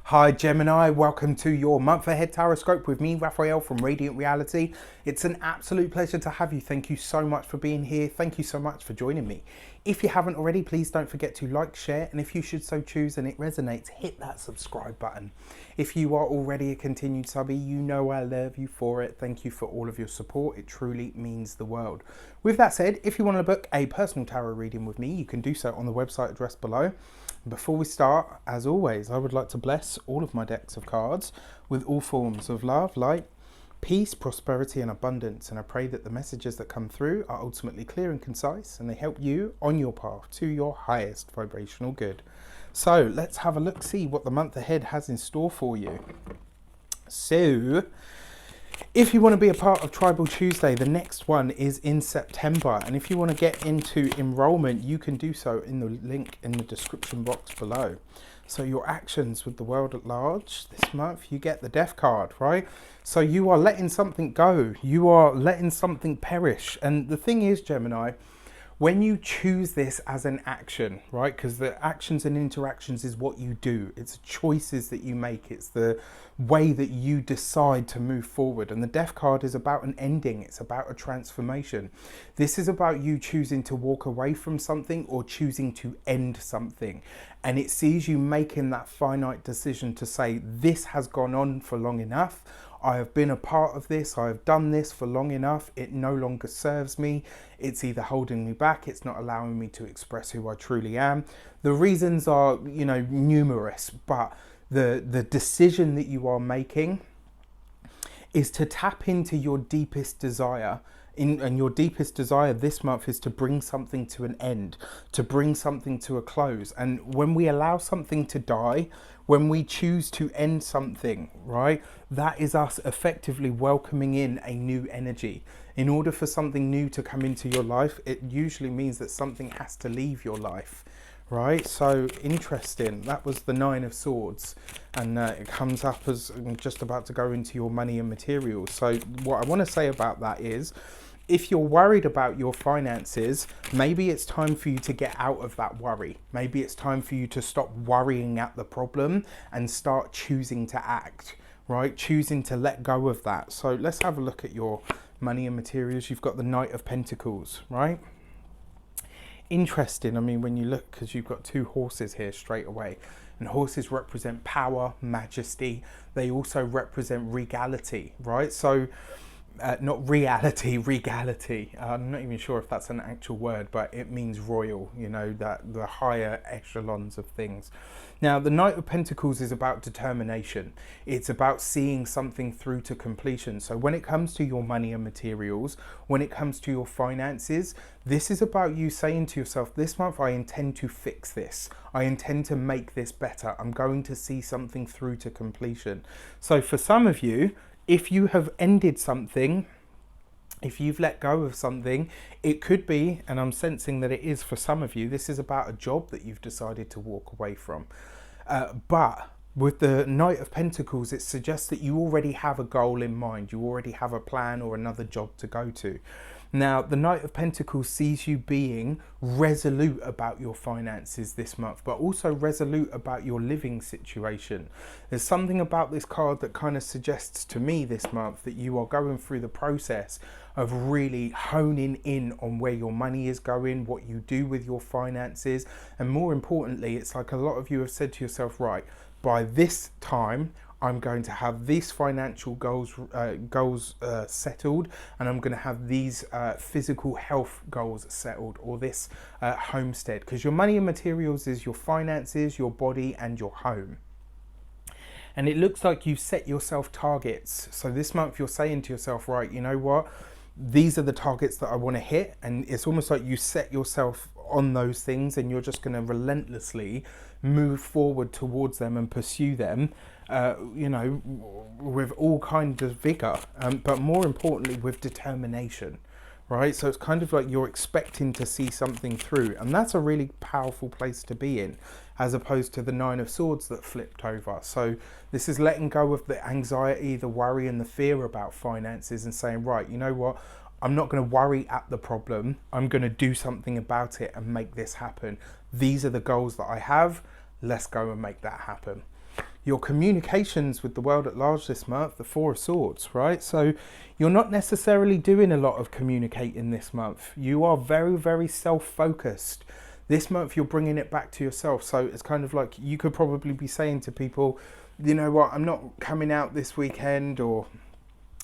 Hi Gemini, welcome to your month ahead tarot with me, Raphael from Reydiant Reality. It's an absolute pleasure to have you. Thank you so much for being here. Thank you so much for joining me. If you haven't already, please don't forget to like, share, and if you should so choose and it resonates, hit that subscribe button. If you are already a continued subby, you know I love you for it. Thank you for all of your support. It truly means the world. With that said, if you want to book a personal tarot reading with me, you can do so on the website address below. Before we start, as always, I would like to bless all of my decks of cards with all forms of love, light, peace, prosperity and abundance. And I pray that the messages that come through are ultimately clear and concise and they help you on your path to your highest vibrational good. So let's have a look, see what the month ahead has in store for you. So, if you want to be a part of Tribal Tuesday, the next one is in September. And if you want to get into enrollment, you can do so in the link in the description box below. So your actions with the world at large this month, you get the death card, right? So you are letting something go. You are letting something perish. And the thing is, Gemini, when you choose this as an action, right? Because the actions and interactions is what you do. It's choices that you make. It's the way that you decide to move forward. And the death card is about an ending. It's about a transformation. This is about you choosing to walk away from something or choosing to end something. And it sees you making that finite decision to say, this has gone on for long enough. I have been a part of this, I have done this for long enough, it no longer serves me, it's either holding me back, it's not allowing me to express who I truly am. The reasons are, numerous, but the decision that you are making is to tap into your deepest desire. And your deepest desire this month is to bring something to an end, to bring something to a close. And when we allow something to die, when we choose to end something, right, that is us effectively welcoming in a new energy. In order for something new to come into your life, it usually means that something has to leave your life. Right, so interesting. That was the 9 of Swords, and it comes up as I'm just about to go into your money and materials. So what I want to say about that is, if you're worried about your finances, maybe it's time for you to get out of that worry. Maybe it's time for you to stop worrying at the problem and start choosing to act, right? Choosing to let go of that. So let's have a look at your money and materials. You've got the Knight of Pentacles, right? Interesting. I mean, when you look, because you've got 2 horses here straight away, and horses represent power, majesty. They also represent regality, right? So not reality, regality. I'm not even sure if that's an actual word, but it means royal, that the higher echelons of things. Now, the Knight of Pentacles is about determination. It's about seeing something through to completion. So when it comes to your money and materials, when it comes to your finances, this is about you saying to yourself, this month I intend to fix this. I intend to make this better. I'm going to see something through to completion. So for some of you, if you have ended something, if you've let go of something, it could be, and I'm sensing that it is for some of you, this is about a job that you've decided to walk away from. But with the Knight of Pentacles, it suggests that you already have a goal in mind. You already have a plan or another job to go to. Now, the Knight of Pentacles sees you being resolute about your finances this month, but also resolute about your living situation. There's something about this card that kind of suggests to me this month that you are going through the process of really honing in on where your money is going, what you do with your finances. And more importantly, it's like a lot of you have said to yourself, right, by this time, I'm going to have these financial goals settled, and I'm going to have these physical health goals settled, or this homestead. Because your money and materials is your finances, your body, and your home. And it looks like you've set yourself targets. So this month you're saying to yourself, right, you know what? These are the targets that I want to hit. And it's almost like you set yourself on those things and you're just going to relentlessly move forward towards them and pursue them, with all kinds of vigor, but more importantly with determination, right? So it's kind of like you're expecting to see something through, and that's a really powerful place to be in, as opposed to the 9 of Swords that flipped over. So this is letting go of the anxiety, the worry and the fear about finances and saying, right, you know what? I'm not going to worry at the problem. I'm going to do something about it and make this happen. These are the goals that I have. Let's go and make that happen. your communications with the world at large this month, the Four of Swords, right? So you're not necessarily doing a lot of communicating this month. You are very, very self-focused. This month you're bringing it back to yourself. So it's kind of like you could probably be saying to people, you know what, I'm not coming out this weekend, or,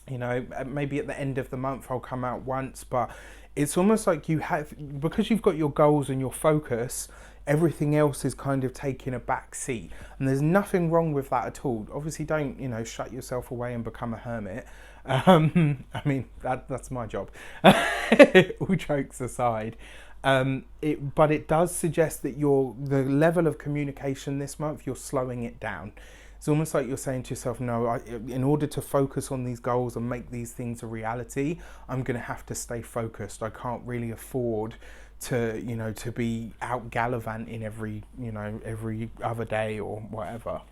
you know, maybe at the end of the month I'll come out once, but it's almost like you have, because you've got your goals and your focus, everything else is kind of taking a back seat, and there's nothing wrong with that at all. Obviously don't, you know, shut yourself away and become a hermit. I mean, that's my job. All jokes aside, but it does suggest that the level of communication this month, you're slowing it down. It's almost like you're saying to yourself, no, in order to focus on these goals and make these things a reality, I'm going to have to stay focused. I can't really afford to, you know, to be out gallivanting every other day or whatever.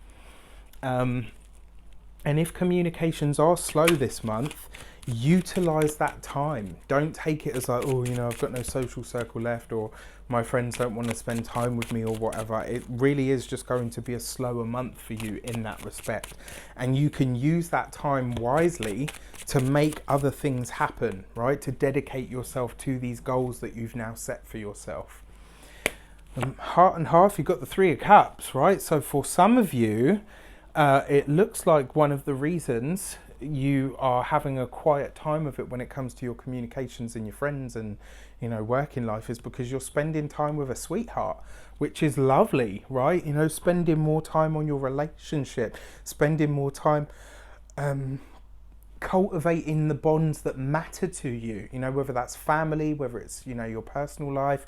And if communications are slow this month, utilize that time. Don't take it as like, oh, you know, I've got no social circle left, or my friends don't want to spend time with me, or whatever. It really is just going to be a slower month for you in that respect. And you can use that time wisely to make other things happen, right? To dedicate yourself to these goals that you've now set for yourself. Heart and half, you've got the Three of Cups, right? So for some of you, it looks like one of the reasons you are having a quiet time of it when it comes to your communications and your friends and, you know, working life is because you're spending time with a sweetheart, which is lovely, right? You know, spending more time on your relationship, spending more time cultivating the bonds that matter to you, you know, whether that's family, whether it's, you know, your personal life,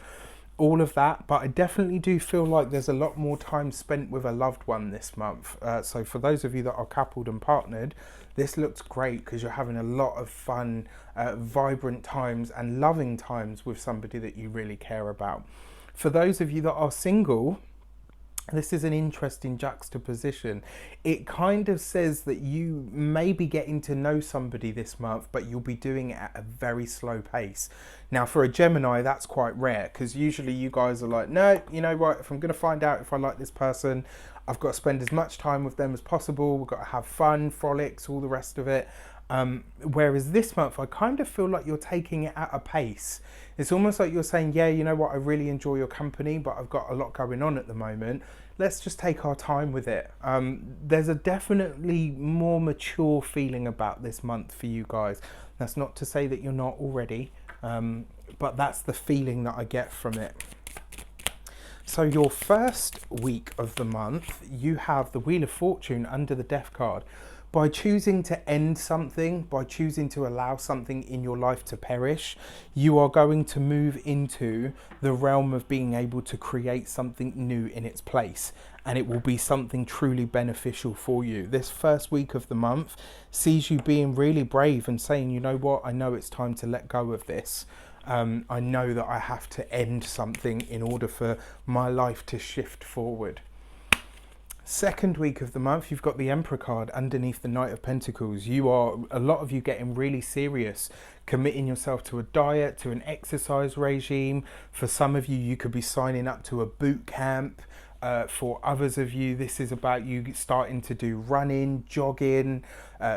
all of that. But I definitely do feel like there's a lot more time spent with a loved one this month. So for those of you that are coupled and partnered, this looks great because you're having a lot of fun, vibrant times and loving times with somebody that you really care about. For those of you that are single, this is an interesting juxtaposition. It kind of says that you may be getting to know somebody this month, but you'll be doing it at a very slow pace. Now, for a Gemini, that's quite rare because usually you guys are like, no, you know what, if I'm going to find out if I like this person, I've got to spend as much time with them as possible. We've got to have fun, frolics, all the rest of it. Whereas this month, I kind of feel like you're taking it at a pace. It's almost like you're saying, yeah, you know what, I really enjoy your company, but I've got a lot going on at the moment. Let's just take our time with it. There's a definitely more mature feeling about this month for you guys. That's not to say that you're not already, but that's the feeling that I get from it. So your first week of the month, you have the Wheel of Fortune under the Death card. By choosing to end something, by choosing to allow something in your life to perish, you are going to move into the realm of being able to create something new in its place. And it will be something truly beneficial for you. This first week of the month sees you being really brave and saying, you know what, I know it's time to let go of this. I know that I have to end something in order for my life to shift forward. Second week of the month, you've got the Emperor card underneath the Knight of Pentacles. A lot of you getting really serious, committing yourself to a diet, to an exercise regime. For some of you, you could be signing up to a boot camp. For others of you, this is about you starting to do running, jogging,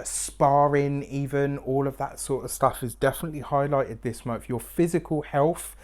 sparring even. All of that sort of stuff is definitely highlighted this month. Your physical health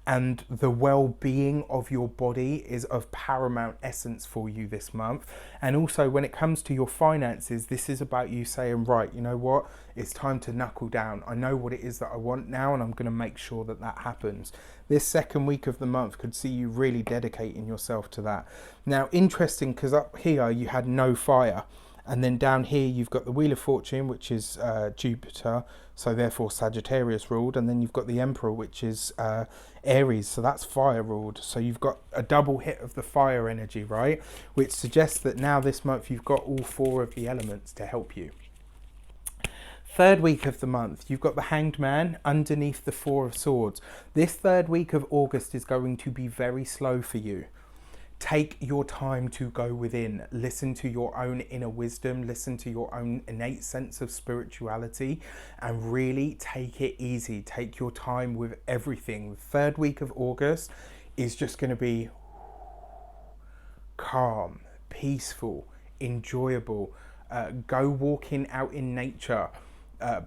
and the well-being of your body is of paramount essence for you this month. And also when it comes to your finances, this is about you saying, right, you know what, it's time to knuckle down. I know what it is that I want now, and I'm going to make sure that that happens. This second week of the month could see you really dedicating yourself to that. Now, interesting, because up here you had no fire, and then down here you've got the Wheel of Fortune, which is Jupiter, so therefore Sagittarius ruled, and then you've got the Emperor, which is Aries, so that's fire ruled. So you've got a double hit of the fire energy, right? Which suggests that now this month you've got all four of the elements to help you. Third week of the month, you've got the Hanged Man underneath the Four of Swords. This third week of August is going to be very slow for you. Take your time to go within, listen to your own inner wisdom, listen to your own innate sense of spirituality, and really take it easy. Take your time with everything. The third week of August is just going to be calm, peaceful, enjoyable. Go walking out in nature.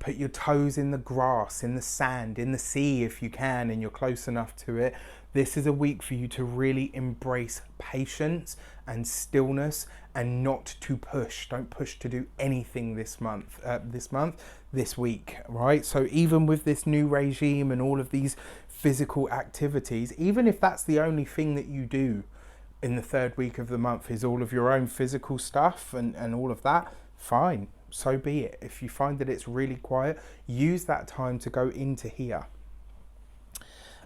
Put your toes in the grass, in the sand, in the sea if you can and you're close enough to it. This is a week for you to really embrace patience and stillness, and not to push. Don't push to do anything this week, right? So even with this new regime and all of these physical activities, even if that's the only thing that you do in the third week of the month is all of your own physical stuff and all of that, fine, so be it. If you find that it's really quiet, use that time to go into here.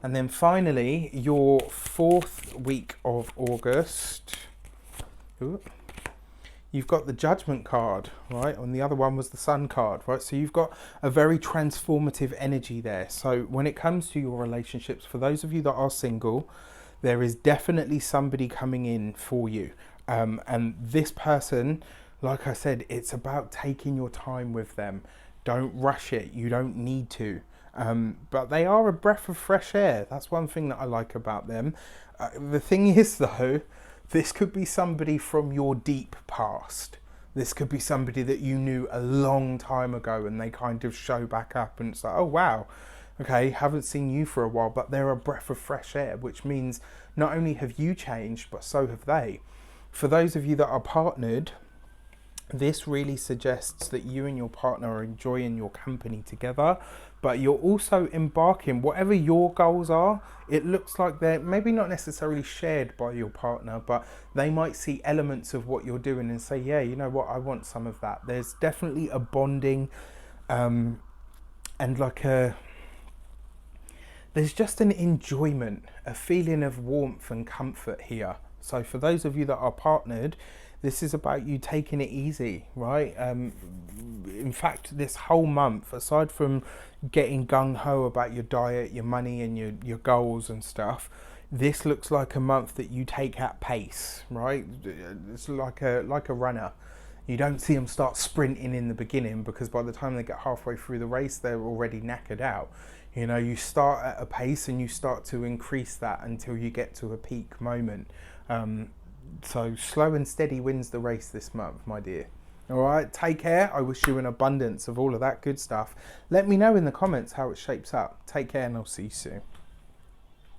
And then finally, your 4th week of August, you've got the Judgment card, right? And the other one was the Sun card, right? So you've got a very transformative energy there. So when it comes to your relationships, for those of you that are single, there is definitely somebody coming in for you. And this person, like I said, it's about taking your time with them. Don't rush it. You don't need to. But they are a breath of fresh air. That's one thing that I like about them. The thing is, though, this could be somebody from your deep past. This could be somebody that you knew a long time ago and they kind of show back up and it's like, oh, wow. Okay, haven't seen you for a while, but they're a breath of fresh air, which means not only have you changed, but so have they. For those of you that are partnered, this really suggests that you and your partner are enjoying your company together, but you're also embarking, whatever your goals are, it looks like they're maybe not necessarily shared by your partner, but they might see elements of what you're doing and say, yeah, you know what, I want some of that. There's definitely a bonding and like there's just an enjoyment, a feeling of warmth and comfort here. So for those of you that are partnered, this is about you taking it easy, right? In fact, this whole month, aside from getting gung-ho about your diet, your money and your goals and stuff, this looks like a month that you take at pace, right? It's like a runner. You don't see them start sprinting in the beginning, because by the time they get halfway through the race, they're already knackered out. You know, you start at a pace and you start to increase that until you get to a peak moment. So slow and steady wins the race this month, my dear. All right, take care. I wish you an abundance of all of that good stuff. Let me know in the comments how it shapes up. Take care and I'll see you soon.